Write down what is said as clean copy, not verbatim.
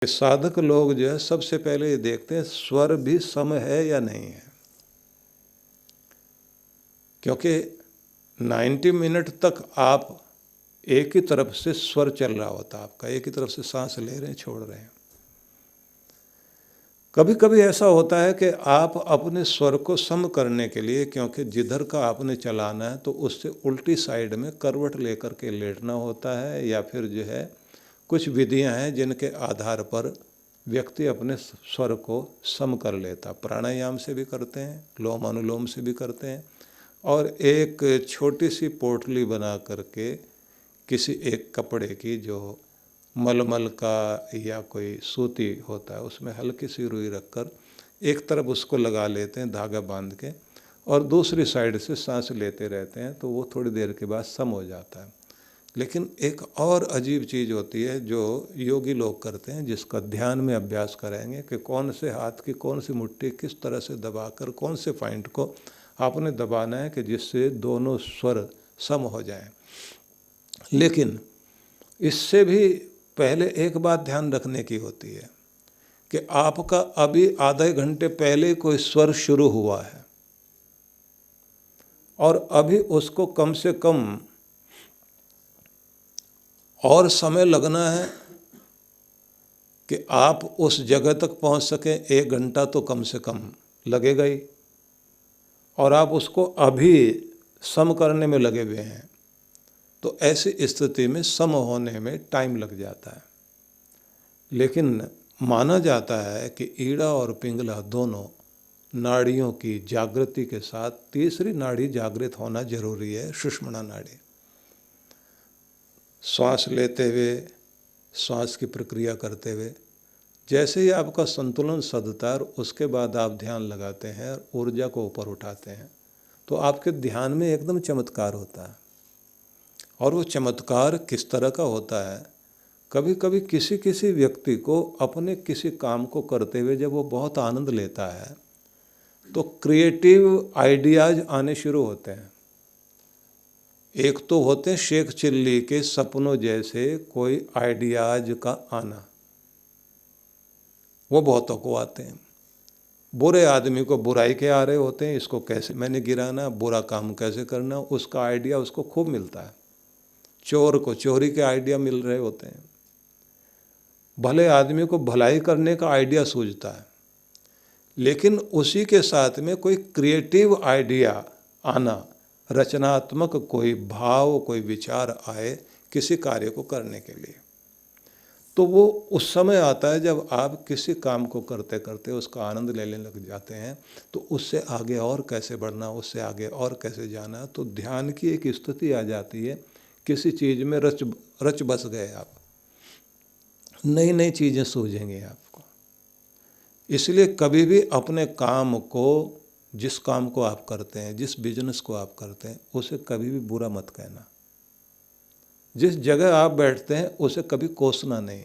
साधक लोग जो है सबसे पहले ये देखते हैं स्वर भी सम है या नहीं है, क्योंकि 90 मिनट तक आप एक ही तरफ से स्वर चल रहा होता है, आपका एक ही तरफ से सांस ले रहे हैं छोड़ रहे हैं। कभी कभी ऐसा होता है कि आप अपने स्वर को सम करने के लिए, क्योंकि जिधर का आपने चलाना है तो उससे उल्टी साइड में करवट लेकर के लेटना होता है, या फिर जो है कुछ विधियां हैं जिनके आधार पर व्यक्ति अपने स्वर को सम कर लेता। प्राणायाम से भी करते हैं, लोम अनुलोम से भी करते हैं, और एक छोटी सी पोटली बना करके किसी एक कपड़े की, जो मलमल का या कोई सूती होता है, उसमें हल्की सी रुई रखकर एक तरफ उसको लगा लेते हैं धागा बांध के, और दूसरी साइड से सांस लेते रहते हैं, तो वो थोड़ी देर के बाद सम हो जाता है। लेकिन एक और अजीब चीज़ होती है जो योगी लोग करते हैं, जिसका ध्यान में अभ्यास करेंगे कि कौन से हाथ की कौन सी मुट्ठी किस तरह से दबाकर कौन से पॉइंट को आपने दबाना है कि जिससे दोनों स्वर सम हो जाएं। लेकिन इससे भी पहले एक बात ध्यान रखने की होती है कि आपका अभी आधे घंटे पहले कोई स्वर शुरू हुआ है और अभी उसको कम से कम और समय लगना है कि आप उस जगह तक पहुंच सकें। 1 घंटा तो कम से कम लगेगा ही, और आप उसको अभी सम करने में लगे हुए हैं, तो ऐसी स्थिति में सम होने में टाइम लग जाता है। लेकिन माना जाता है कि ईड़ा और पिंगला दोनों नाड़ियों की जागृति के साथ तीसरी नाड़ी जागृत होना जरूरी है, सुषुम्ना नाड़ी। श्वास लेते हुए, श्वास की प्रक्रिया करते हुए जैसे ही आपका संतुलन सधता है, उसके बाद आप ध्यान लगाते हैं, ऊर्जा को ऊपर उठाते हैं, तो आपके ध्यान में एकदम चमत्कार होता है। और वो चमत्कार किस तरह का होता है, कभी कभी किसी किसी व्यक्ति को अपने किसी काम को करते हुए जब वो बहुत आनंद लेता है तो क्रिएटिव आइडियाज आने शुरू होते हैं। एक तो होते हैं शेख चिल्ली के सपनों जैसे कोई आइडियाज का आना, वो बहुतों को आते हैं। बुरे आदमी को बुराई के आ रहे होते हैं, इसको कैसे मैंने गिराना, बुरा काम कैसे करना, उसका आइडिया उसको खूब मिलता है। चोर को चोरी के आइडिया मिल रहे होते हैं। भले आदमी को भलाई करने का आइडिया सूझता है, लेकिन उसी के साथ में कोई क्रिएटिव आइडिया आना, रचनात्मक कोई भाव, कोई विचार आए किसी कार्य को करने के लिए, तो वो उस समय आता है जब आप किसी काम को करते करते उसका आनंद लेने लग जाते हैं। तो उससे आगे और कैसे बढ़ना, उससे आगे और कैसे जाना, तो ध्यान की एक स्थिति आ जाती है। किसी चीज़ में रच बस गए आप, नई नई चीज़ें सूझेंगी आपको। इसलिए कभी भी अपने काम को, जिस काम को आप करते हैं, जिस बिजनेस को आप करते हैं, उसे कभी भी बुरा मत कहना। जिस जगह आप बैठते हैं उसे कभी कोसना नहीं।